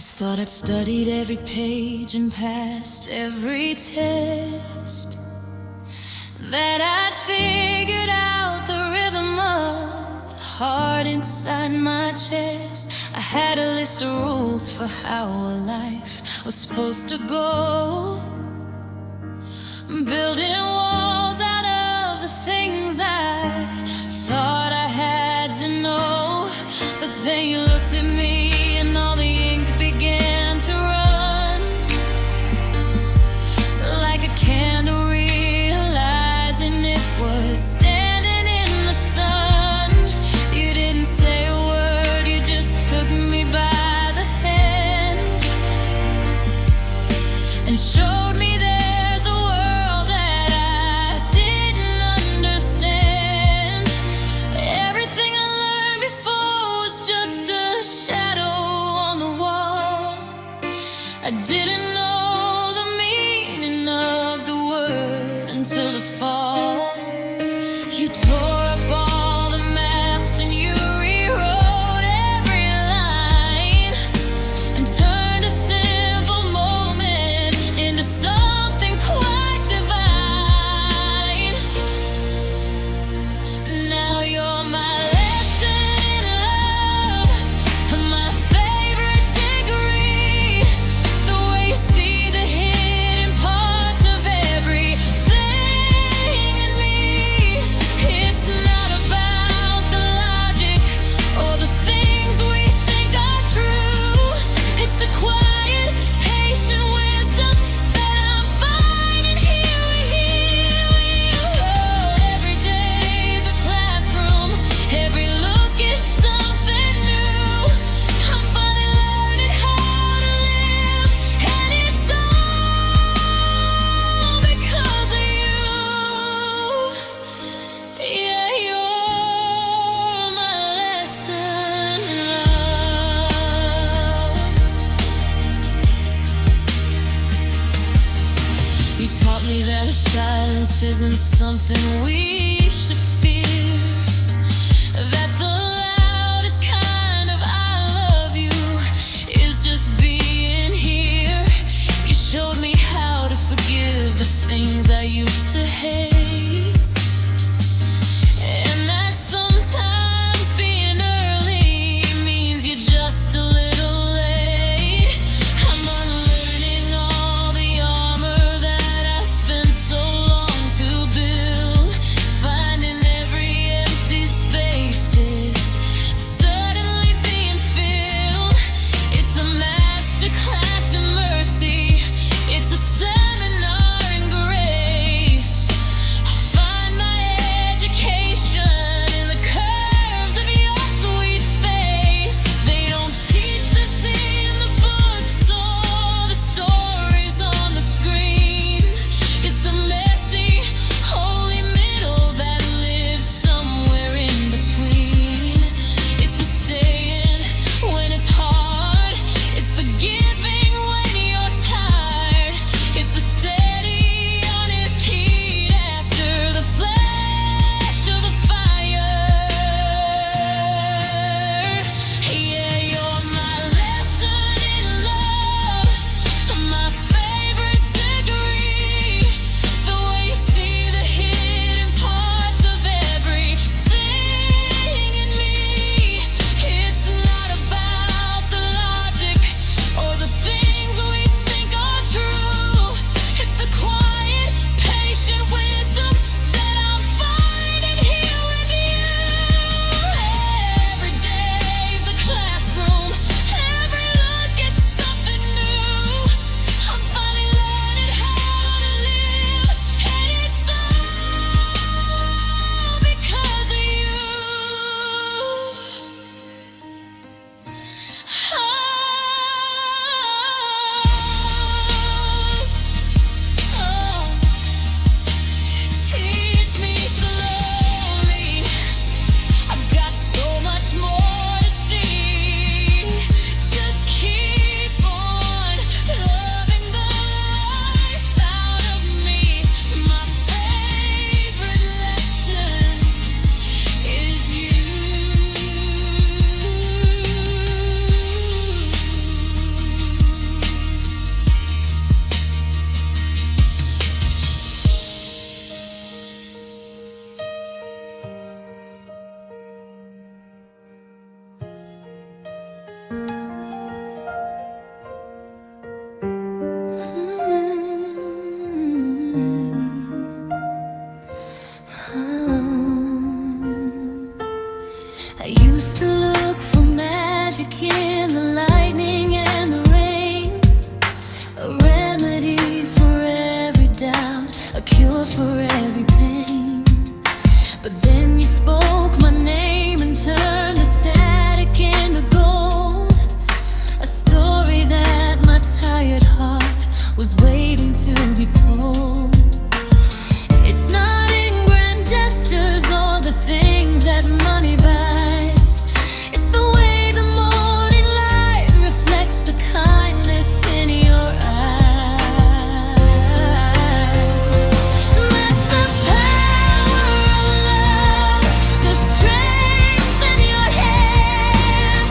Thought I'd studied every page and passed every test, that I'd figured out the rhythm of the heart inside my chest. I had a list of rules for how a life was supposed to go, building walls out of the things I thought I had to know. But then you looked at me and all the ink began to run, like a candle realizing it was standing in the sun. You didn't say a word, you just took me by the hand and showed me there's a world that I didn't understand. Everything I learned before was just a shadow on the wall. I didn't know the meaning of the word until the fall. You tore up all the maps and you rewrote every line and turned a simple moment into something quite divine. Now you're my lesson in love, my favorite degree. The way you see the hidden parts of everything in me. It's not about the logic or the things we think are true. It's the quiet, patient wisdom that I'm finding here with you. Every day's a classroom, every look is something new. I'm finally learning how to live, and it's all because of you. Yeah, you're my lesson in love. You taught me that silence isn't something we should fear, that the loudest kind of I love you is just being here. You showed me how to forgive the things I used to hate, and that sometimes being early means you're just a little late. I'm unlearning all the armor that I spent so long to build, finding every empty space a remedy for every doubt, a cure for every pain. But then you spoke my name and turned the static into gold, a story that my tired heart was waiting to be told. It's not in grand gestures or the things that money buys. It's the way the morning light reflects the kindness in your eyes. That's the power of love, the strength in your hand,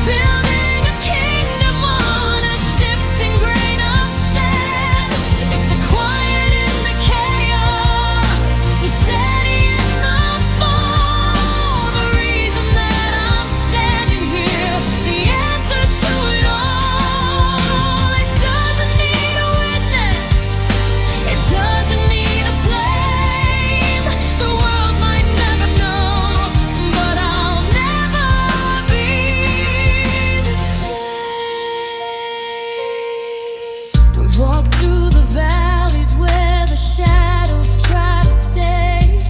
building a kingdom on a shifting grain of sand. It's the quiet in the chaos, the steady in the fall, the reason that I'm standing here, the answer to it all. It doesn't need a witness, it doesn't need a flame. The world might never know, but I'll never be the same. We've walked through the valleys where the shadows try to stay,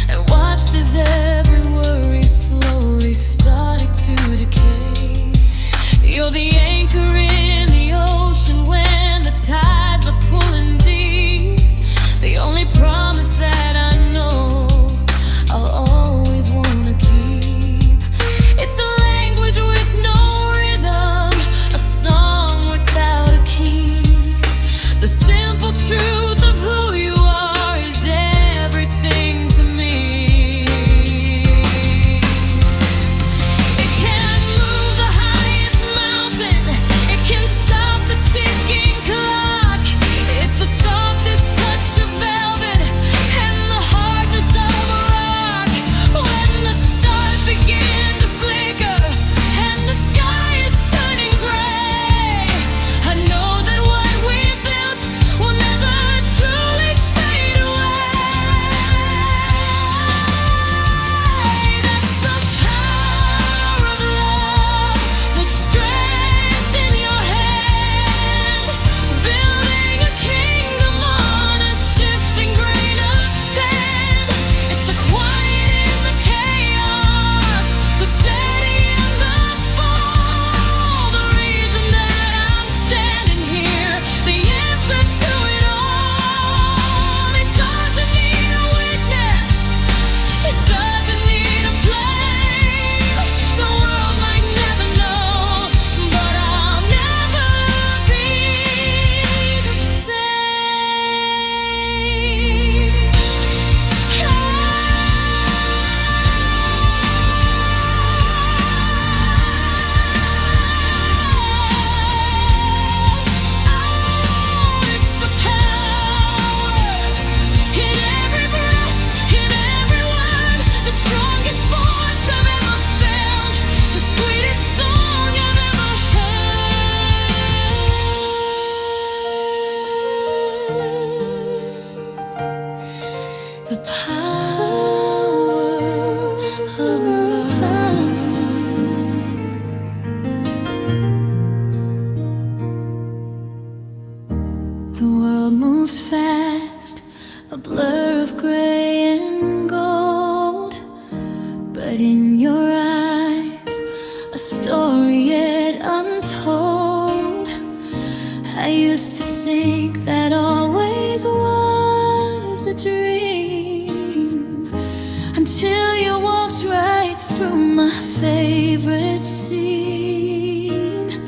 and watched as every worry slowly started to decay. You're the anchor in the ocean when the tides are pulling deep, the only promise that I know I'll always wanna keep. It's a language with no rhythm, a song without a key. The simple truth of who you are is everything to me. It can move the highest mountain, it can stop the ticking clock. It's the softest touch of velvet and the hardness of a rock. When the stars begin to flicker and the sky is turning gray, I know that what we built will never truly fade away. That's the power of love, the strength in your hand, building a kingdom on a shifting grain of sand. It's the quiet in the chaos, the steady in the fall, the reason that I'm standing here, the answer to it all. It doesn't need a witness, it doesn't need a flame. The world might never know, but I'll never be the It's the power in every breath, in every word, the strongest voice I've ever found, the sweetest song I've ever heard. The power of love. The world moves fast, a blur of gray and gold, but in your eyes, a story yet untold. I used to think that always was a dream, until you walked right through my favorite scene.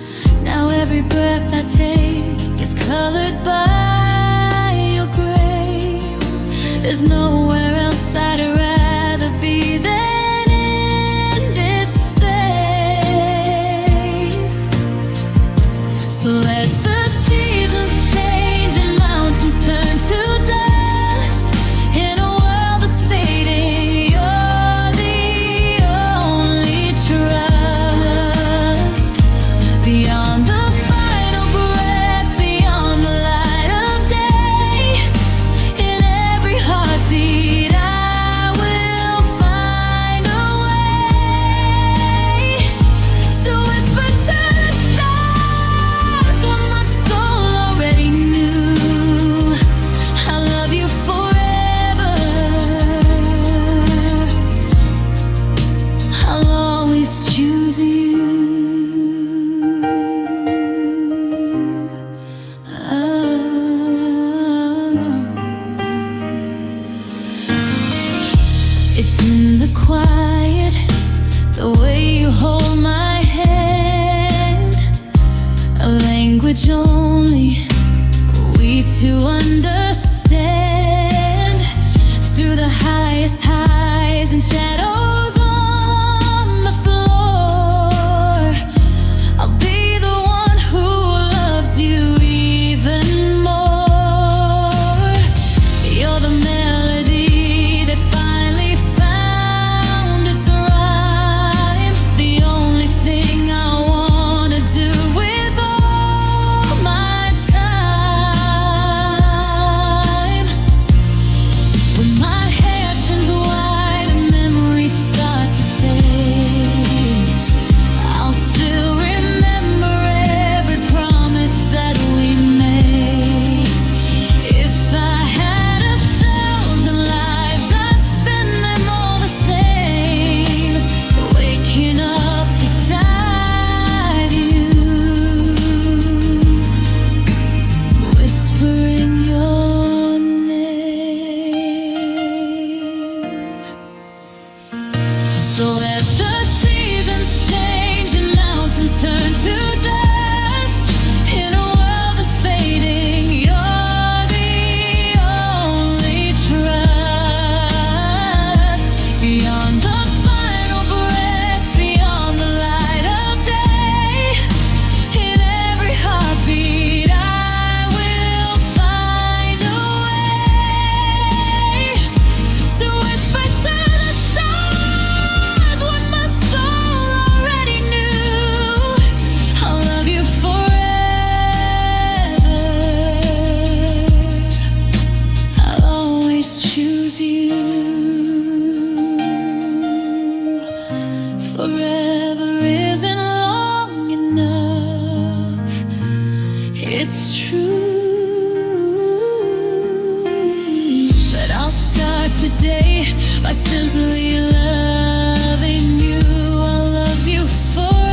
Now every breath I take is colored by your grace. There's nowhere else I'd rather be than in this space. So let the seasons change and mountains turn to dust. In a world that's fading, you're the only trust. Beyond the final breath, beyond the light of day, in every heartbeat I will only we two understand. Through the highest highs and shadows on the floor, I'll be the one who loves you even more. You're the melody that finally found its rhyme. The only thing I wanna do with all my time. When my hair turns white and memories start to fade, I'll still remember every promise that we made. If I had 1,000 lives, I'd spend them all the same, waking up beside you, whispering your name. So let the seasons change and mountains turn to dust. In a world that's fading, you're the only trust. Beyond the final breath, beyond the light of day, in every heartbeat I will find a way to whisper to the stars what my soul already knew. I'll love you forever. I'll always choose you. Forever isn't long enough. It's true. But I'll start today by simply loving you. I'll love you forever.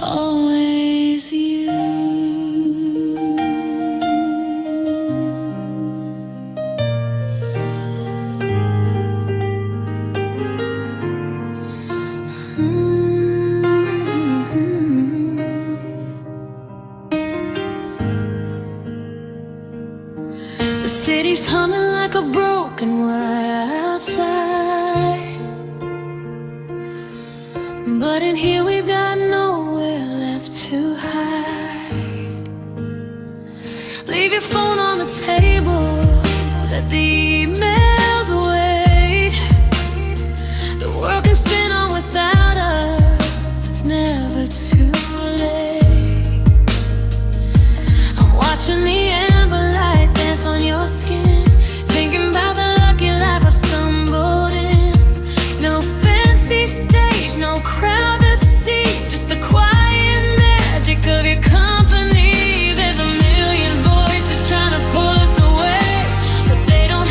Always you. The city's humming like a broken wire outside, but in here we've got nowhere left to hide. Leave your phone on the table, let the emails wait. The world can spin on without us, it's never too late. I'm watching the amber light dance on your skin, thinking about the lucky life I've stumbled in. No fancy stage, no crowd to see, just the quiet magic of your company. There's a million voices trying to pull us away, but they don't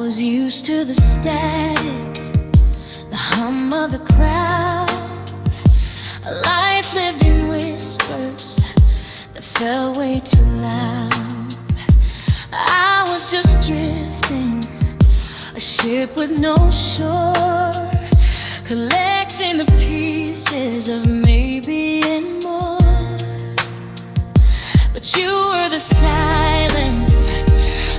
was used to the static, the hum of the crowd, a life lived in whispers that felt way too loud. I was just drifting, a ship with no shore, collecting the pieces of maybe and more. But you were the silence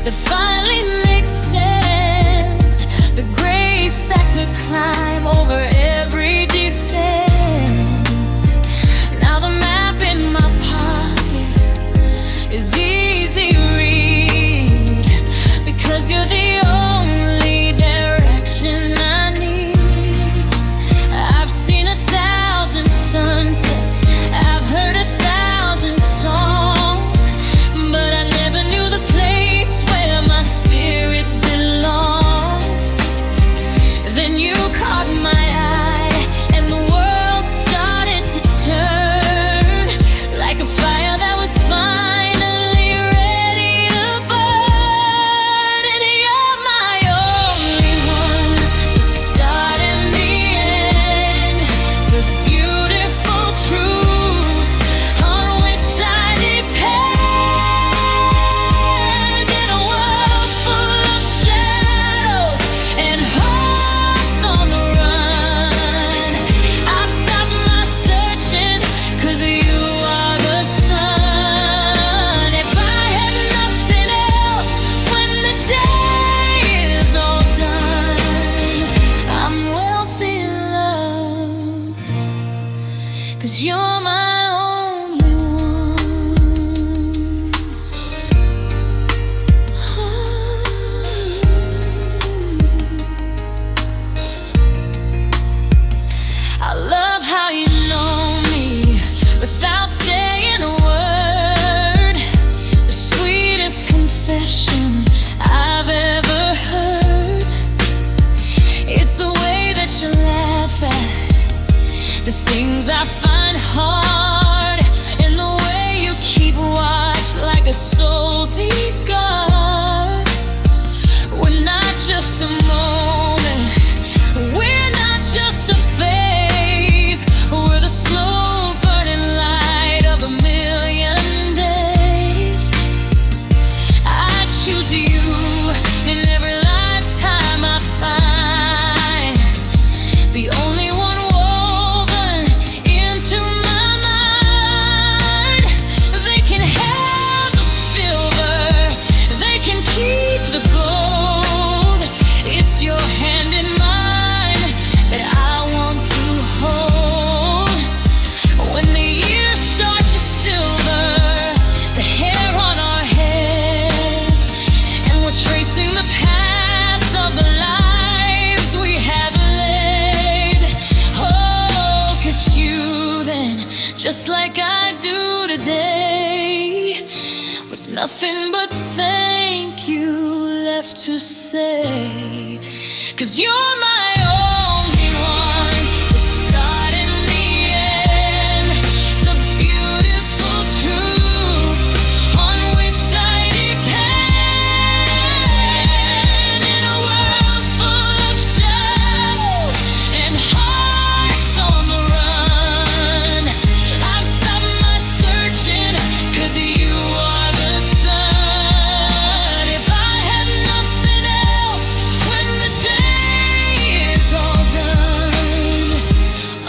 that finally makes sense, the grace that could climb over every defense. Now the map in my pocket is easy read, because you're the only direction I need. I've seen 1,000 sunsets, I've heard 1,000 songs, but I never knew the place where my spirit belongs. Then you caught my eye, and the world started to turn, like a fire that was finally ready to burn. And you're my only one, the start and the end, the beautiful truth on which I depend. In a world full of shadows and hearts on the run, I've stopped my searching, 'cause you are the sun. If I had nothing else when the day is all done, I'm wealthy in love, 'cause you're my only one. I love how you know me without saying a word, the sweetest confession I've ever heard. It's the way that you laugh at the things I find hard, and the way you keep watch like a soul deep guard. We're not just a moment, we're not just a phase, we're the slow burning light of a million days. I choose you in every lifetime I find, the only one woven into my mind. They can have the silver, they can keep the gold. It's your hand in mine that I want to hold. When the years start to silver the hair on our heads, and we're tracing the paths of the lives we have led, oh, could you then, just like I do today, with nothing but thank you left to say, 'cause you're my only one, the start and the end, the beautiful truth on which I depend. In a world full of shadows and hearts on the run, I've stopped my searching, 'cause you are the sun. If I had nothing else when the day is all done,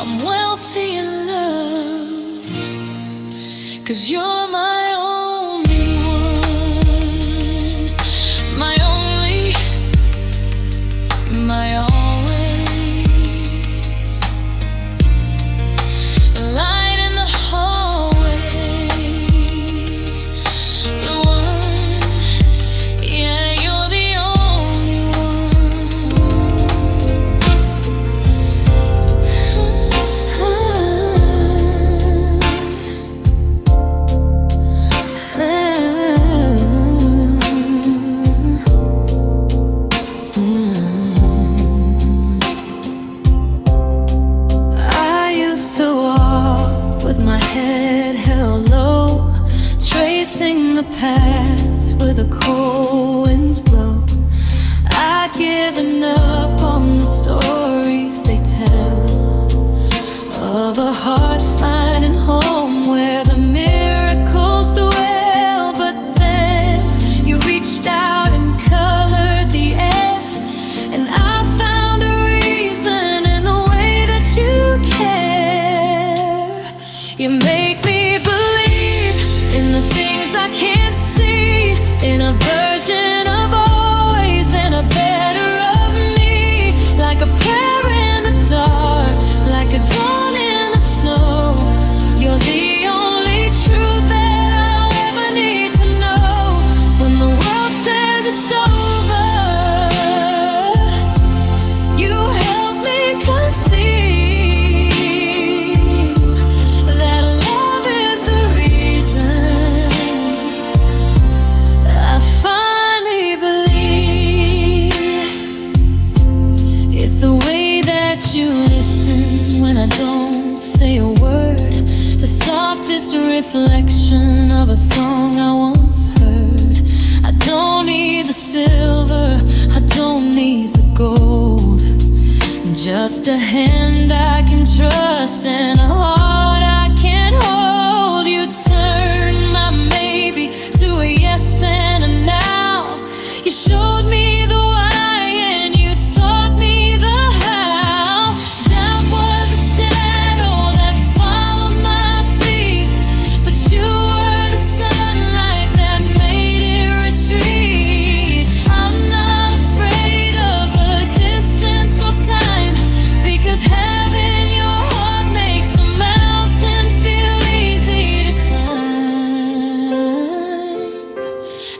I'm wealthy in love, 'cause you're my only one, my only, my always, light in the hallway, the one, yeah, you're the only I used to walk with my head held low, tracing the paths where the cold winds blow. I'd given up on the stories they tell of a heart finding home where the miracles dwell. But then you reached out and colored the air, and I found a reason in the way that you care. You make me believe in the things I can't see, in a version of always and a better of me, like a prayer in the dark, like a dawn in the snow. You're the only truth that I'll ever need to know. When the world says it's over, you help me conceive that love is the reason. I finally believe it's the way that you listen when I don't say a word, the softest reflection of a song I once heard. I don't need the silver, I don't need the gold, just a hand I can trust and a heart I can hold. You turn my maybe to a yes and a now. You showed me the why and you taught me the how. Doubt was a shadow that followed my feet, but you were the sunlight that made it retreat. I'm not afraid of the distance or time, because having your heart makes the mountain feel easy to climb.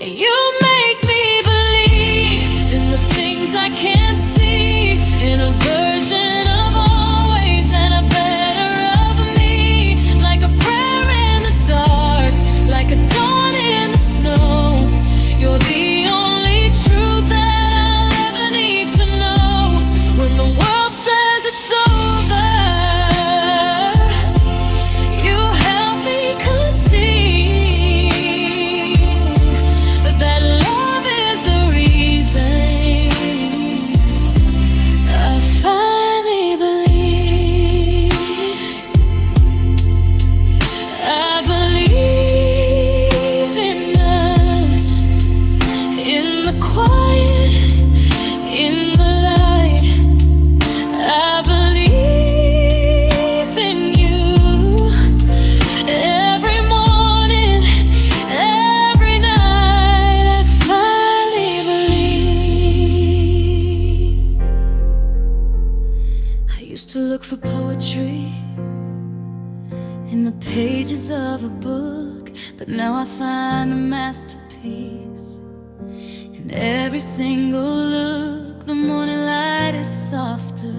You make me believe in the things I can't see, in a version of always and a better of me, like a prayer in the dark, like a dawn in the snow. You're the only truth that I'll ever need to know. When the world says it's over, you help me conceive that love is the reason. I finally believe. I believe in us, in the quiet, in the light. I believe in you. Every morning, every night, I finally believe. I used to look for poetry in the pages of a book, but now I find a masterpiece in every single look. The morning light is softer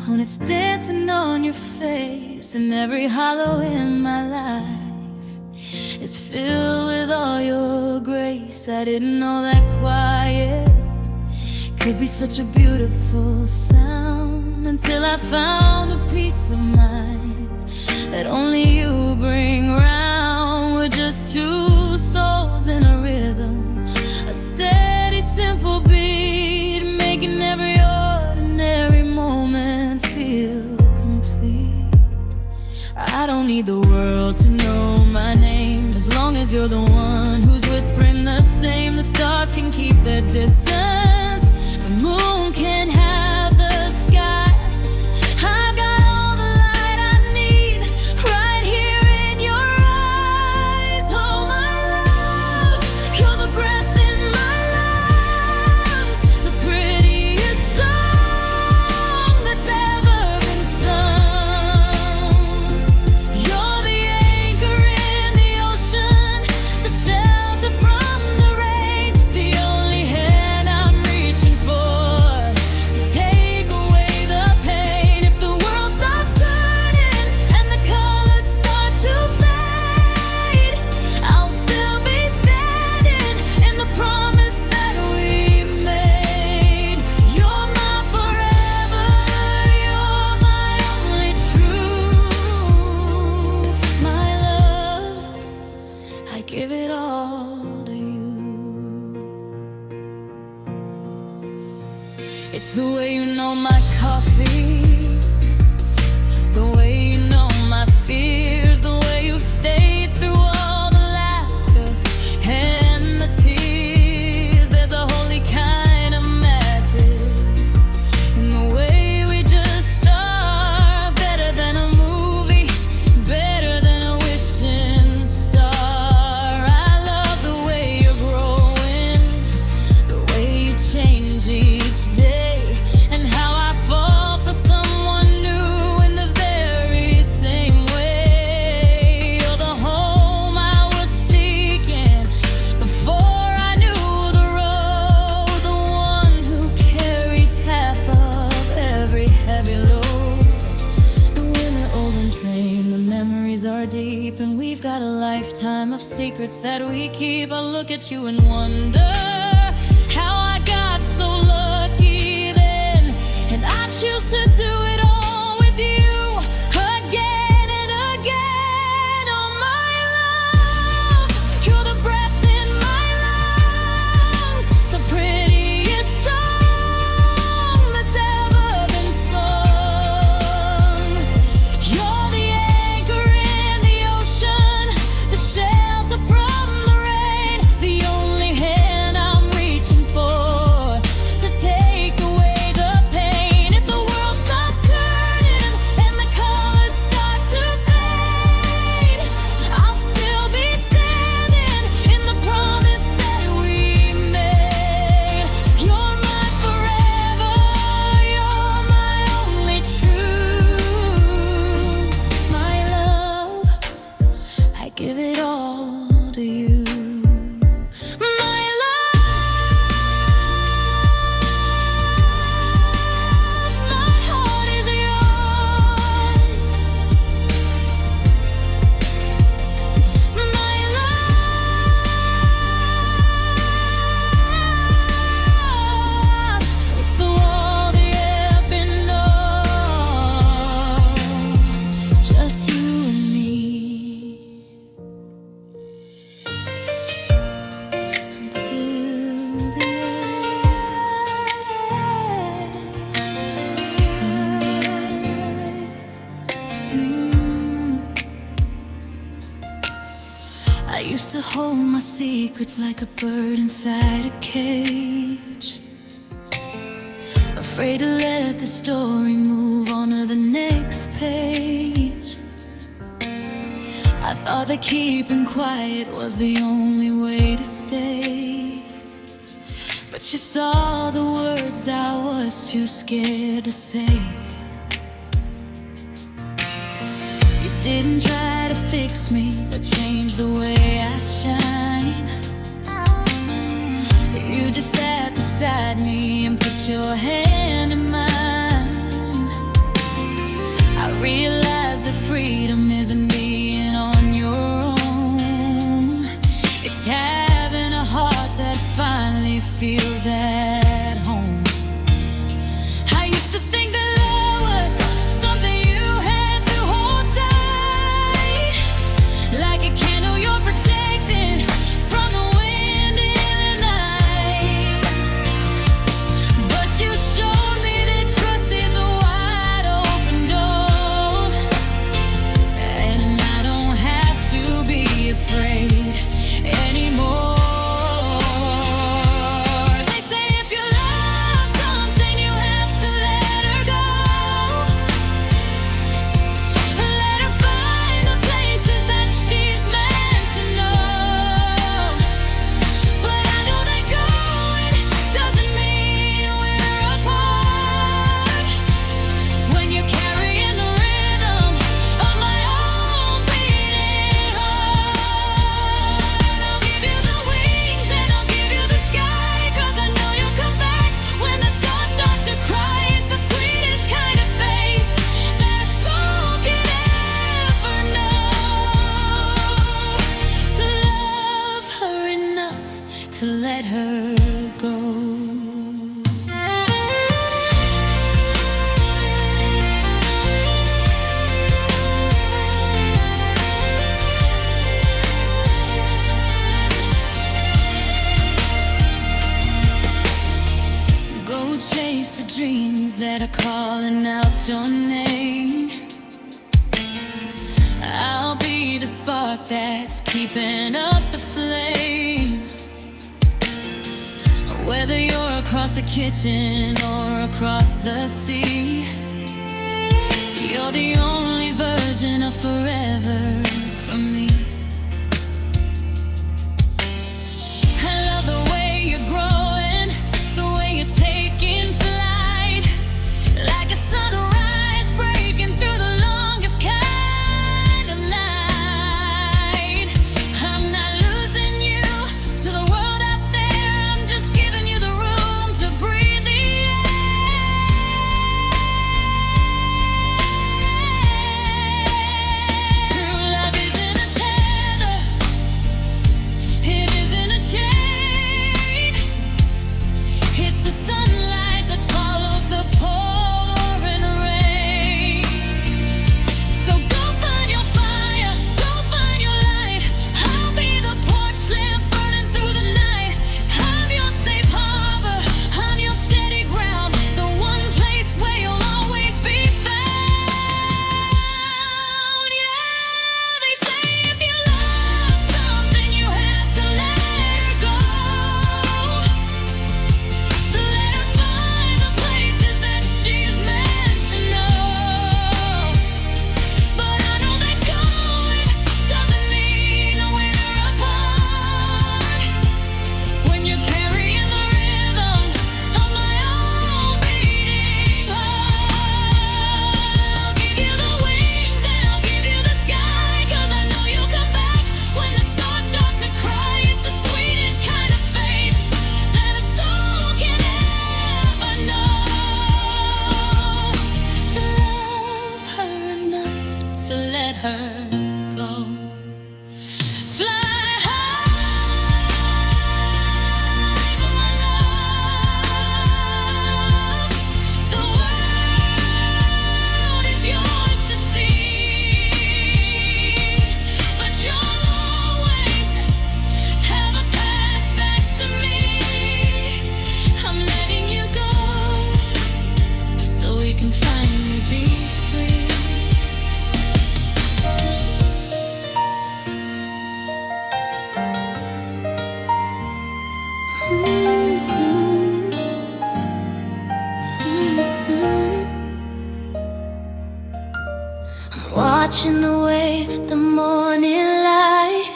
when it's dancing on your face, and every hollow in my life is filled with all your grace. I didn't know that quiet could be such a beautiful sound until I found a peace of mind that only you bring round. We're just two souls in a rhythm, a steady, simple beat, making every ordinary moment feel complete. I don't need the world to know my name, as long as you're the one who's whispering the same. The stars can keep their distance, the moon can have the sky. I've got all the light I need right here in your eyes. Oh my love, you're the breath in my lungs, the prettiest song that's ever been sung. You're the anchor in the ocean, the shelter from the rain, the only hand I'm reaching for to take away the pain. If the world stops turning and the colors start to fade, I'll still be standing in the promise that we made. You're my forever, you're my only truth. My love, I give it all to you. It's the way you know my coffee, the way you know my fears, the way you stayed through all the laughter and the tears. There's a holy kind of magic in the way we just are. Better than a movie, better than a wishing star. I love the way you're growing, the way you change each day, and how I fall for someone new in the very same way. You're the home I was seeking before I knew the road, the one who carries half of every heavy load. And when we're old and drained, the memories are deep, and we've got a lifetime of secrets that we keep. I look at you and wonder how I got so lucky then, and I choose to do it all with you again and again. Oh my love, you're the breath in my lungs, the prettiest song that's ever been sung. You're the anchor in the ocean, the shelter from the rain, the only hand I'm reaching for to take away the pain. If the world stops turning and the colors start to fade, I'll still be standing in the promise that we made. You're my forever, you're my only truth. My love, I give it all to you. My love, my heart is yours. My love, it's the wall the air knows, just you and me. Until the end. I used to hold my secrets like a bird inside a cage, afraid to let the story move on to the next page. I thought that keeping quiet was the only way to stay, but you saw the words I was too scared to say. You didn't try to fix me or change the way I shine. You just sat beside me and put your hand in mine. I realized that freedom isn't being on your own, it's having a heart that finally feels at home. I used to think that love was something you had to hold tight, like a candle you're protecting from the wind in the night. But you showed me that trust is a wide open door, and I don't have to be afraid anymore. They say if you love something, you have to let her go. Let her find the places that she's meant to know. But I know that going doesn't mean we're apart. When you're carrying the rhythm of my own beating heart, I'll give you the wings and I'll give you the sky, 'cause I know you'll come back when the stars start to cry. It's the sweetest kind of faith that a soul can ever know, to love her enough to let her go. Go chase the that are calling out your name. I'll be the spark that's keeping up the flame. Whether you're across the kitchen or across the sea, you're the only version of forever for me. I love the way you're growing, the way you're taking flight, like a sunrise breaking through the longest kind of night. I'm not losing you to the world out there, I'm just giving you the room to breathe the air. True love isn't a tether, it isn't a chain. It's the sunlight that follows the pouring rain. So go find your fire, go find your light. I'll be the porch lamp burning through the night. I'm your safe harbor, I'm your steady ground, the one place where you'll always be found. Yeah, they say if you love something, you have to let her go. Let her find the places that she's meant to know. But I know that going doesn't mean we're apart. When you're carrying the rhythm of my own beating heart, I'll give you the wings and I'll give you the sky, 'cause I know you'll come back when the stars start to cry. It's the sweetest kind of faith that a soul can ever know. To love her enough to let her go. Fly high for my love. The world is yours to see, but you'll always have a path back to me. I'm letting you go so we can finally be free. I'm watching the way the morning light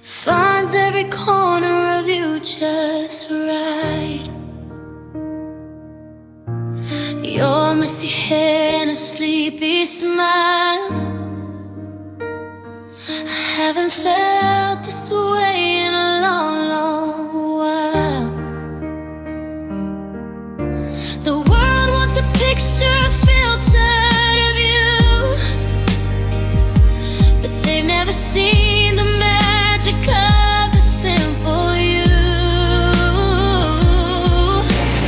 finds every corner of you just right. Your messy hair and a sleepy smile, I haven't felt this way in a long, long while. The world wants a picture filtered of you, but they've never seen the magic of the simple you.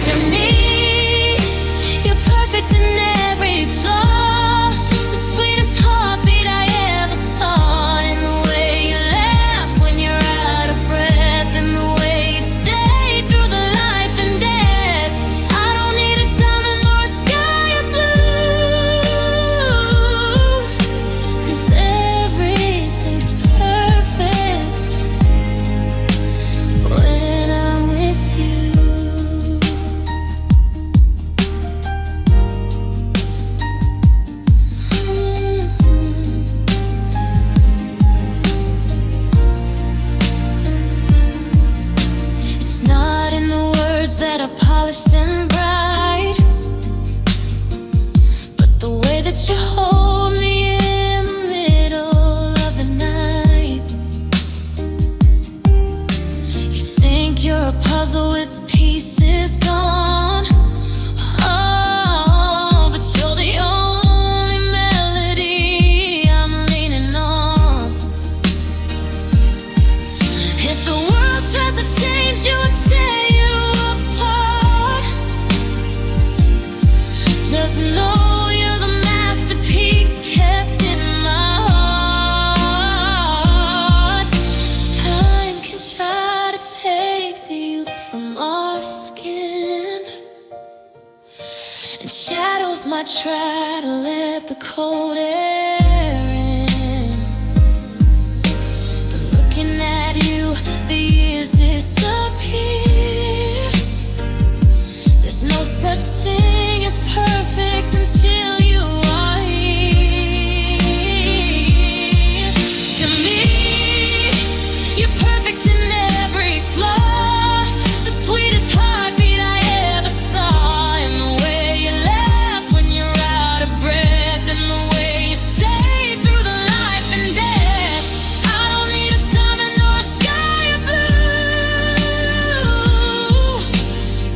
To me, you're perfect in every flaw, the sweetest heartbeat I ever saw. And the way you laugh when you're out of breath, and the way you stay through the life and death. I don't need a diamond or a sky of blue, 'cause everything's perfect I try to let the cold air in, but looking at you, the years disappear. There's no such thing as perfect until you are here. To me, you're perfect in every flaw, the sweetest heartbeat I ever saw, and the way you laugh when you're out of breath, and the way you stay through the life and death. I don't need a diamond or a sky of blue,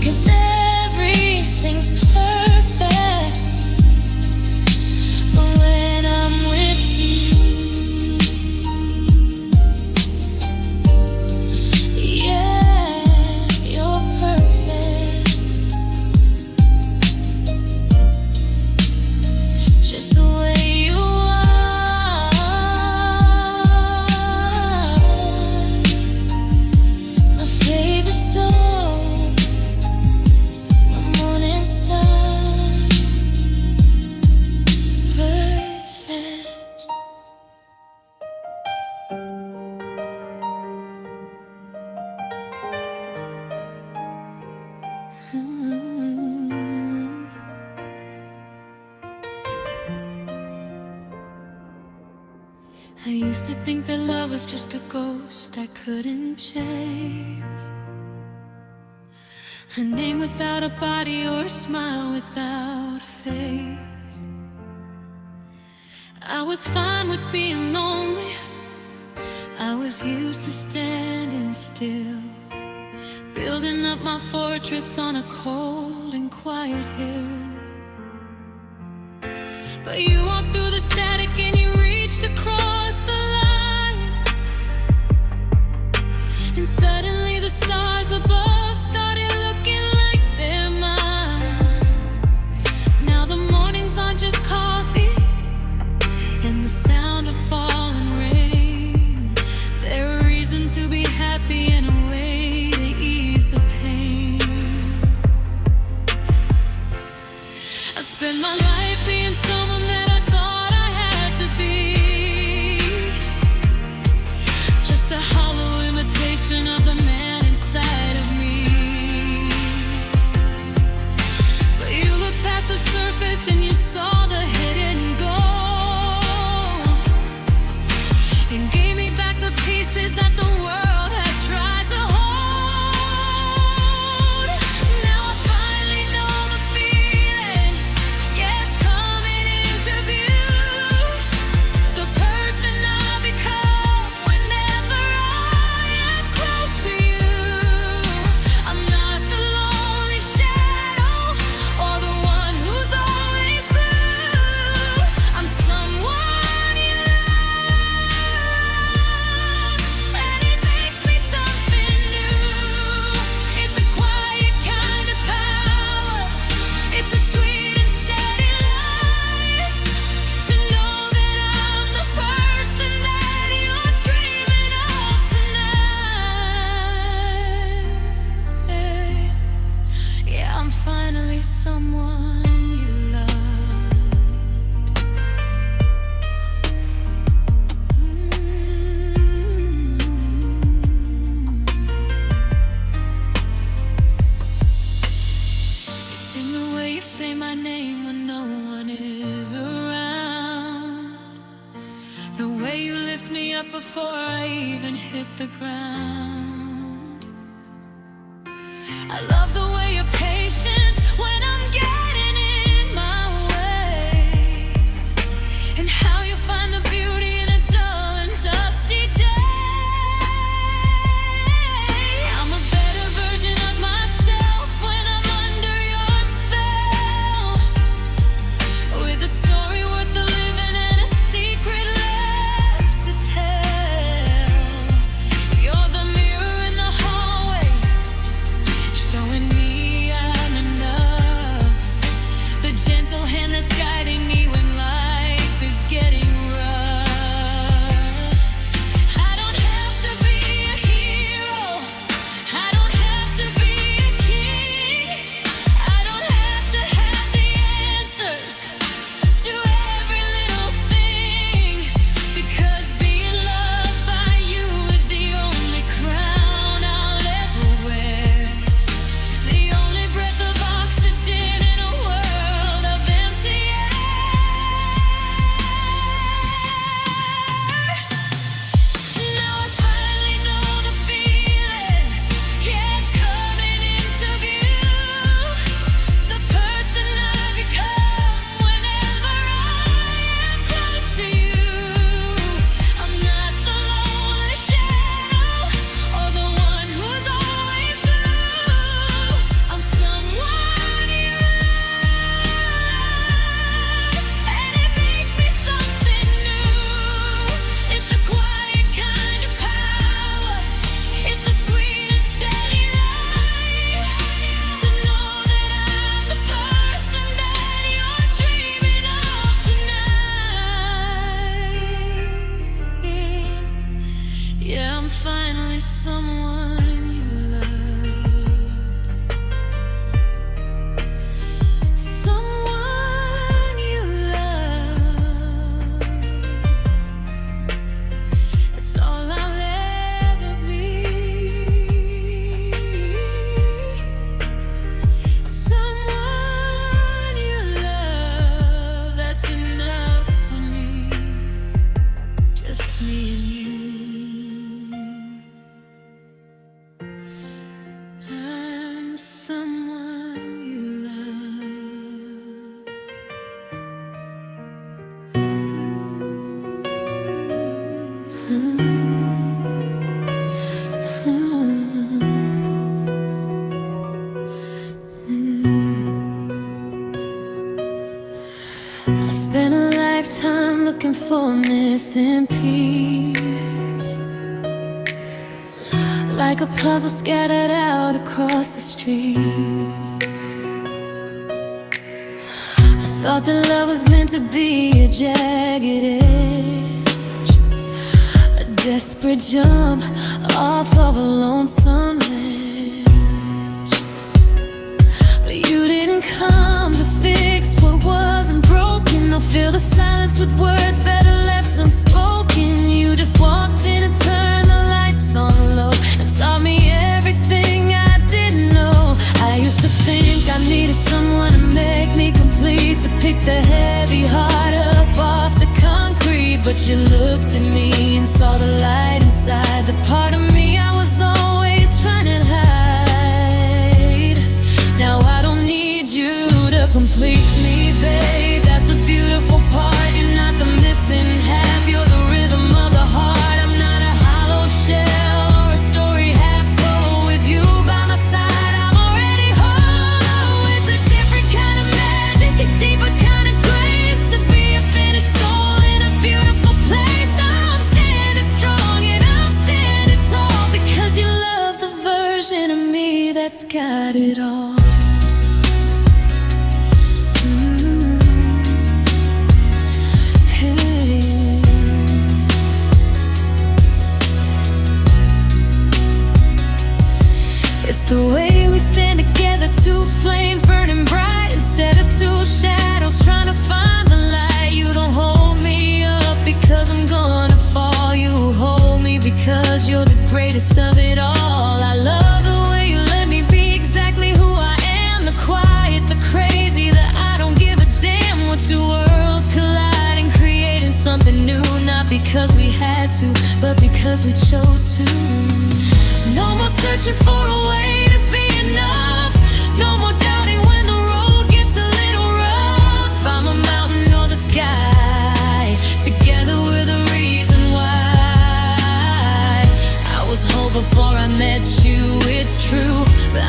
'cause everything's perfect when I'm with you. Yeah, you're perfect, just the way you are. My favorite song, my morning star, perfect. I used to think that love was just a ghost I couldn't chase, a name without a body or a smile without a face. I was fine with being lonely, I was used to standing still, building up my fortress on a cold and quiet hill. But you walked through the static and you reached across the line, and suddenly the stars above started looking like they're mine. Now the mornings aren't just coffee and the sound of falling rain. They're a reason to be happy and a way to ease the pain. I've spent my life being someone that I thought I had to be, just a hollow imitation of the man inside of me. But you looked past the surface and you saw the hidden gold, and gave me back the pieces that the world had tried to hold. Now I finally know the feeling, yeah, it's coming into view. The person I'll become whenever I am close to you. I'm not the lonely shadow or the one who's always blue. I'm someone you love, and it makes me something new. It's a quiet kind of power, it's a sweet and steady life, to know that I'm the person that you're dreaming of tonight. Yeah, I'm finally someone you love. It's in the way you say my name when no one is around, the way you lift me up before I even hit the ground. I love the way you're patient when I'm getting in my way, and how you find the beauty in a dull and dusty day. I'm a better version of myself when I'm under your spell, with a story worth the living and a secret left to tell. You're the mirror in the hallway, showing me finally someone you love, someone you love. It's all I'll ever be. Someone you love, that's enough for me. Just me and you. I'm someone you love. I spent a lifetime looking for a missing piece, like a puzzle scattered out across the street. I thought that love was meant to be a jagged edge, a desperate jump off of a lonesome ledge. But you didn't come to fix what wasn't broken, or fill the silence with words better left unspoken. You just walked in and turned the lights on low and taught me everything I didn't know. I used to think I needed someone to make me complete, to pick the heavy heart up off the concrete. But you looked at me and saw the light inside, the part of me I was always trying to hide. Now I don't need you to complete me, babe. That's the beautiful part. You're not the missing half, you're the rhythm of the heart. I'm not a hollow shell or a story half told. With you by my side, I'm already whole. It's a different kind of magic, a deeper kind of grace, to be a finished soul in a beautiful place. I'm standing strong and I'm standing tall, because you love the version of me that's got it all. It's the way we stand together, two flames burning bright instead of two shadows trying to find the light. You don't hold me up because I'm gonna fall. You hold me because you're the greatest of it all. I love the way you let me be exactly who I am, the quiet, the crazy, the I don't give a damn. We're two worlds colliding, creating something new, not because we had to, but because we chose to. No more searching for a way to be enough, no more doubting when the road gets a little rough. I'm a mountain or the sky, together we're the reason why. I was whole before I met you, it's true, but